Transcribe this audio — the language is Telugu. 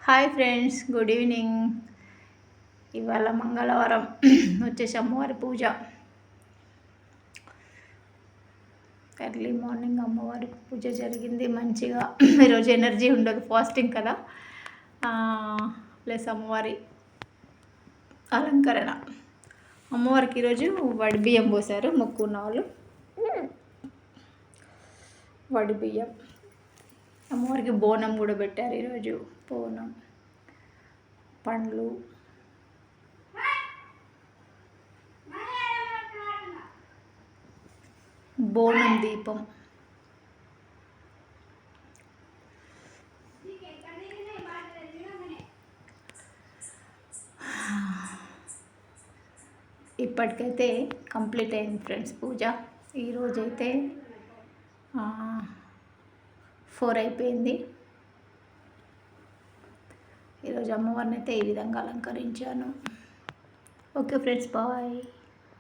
Hi friends, good evening. ఇవాళ మంగళవారం వచ్చేసి అమ్మవారి పూజ. ఎర్లీ మార్నింగ్ అమ్మవారి పూజ జరిగింది మంచిగా. ఈరోజు ఎనర్జీ ఉండదు, ఫాస్టింగ్ కదా. ప్లస్ అమ్మవారి అలంకరణ. అమ్మవారికి ఈరోజు వడి బియ్యం పోసారు మొక్కున్న వాళ్ళు. వడి బియ్యం, అమ్మవారికి బోనం కూడా పెట్టారు ఈరోజు. బోనం, పండ్లు, బోనం దీపం. ఇప్పటికైతే కంప్లీట్ అయింది ఫ్రెండ్స్ పూజ. ఈరోజైతే 4 అయిపోయింది. ఈరోజు అమ్మవారిని అయితే ఈ విధంగా అలంకరించాను. Okay friends, bye.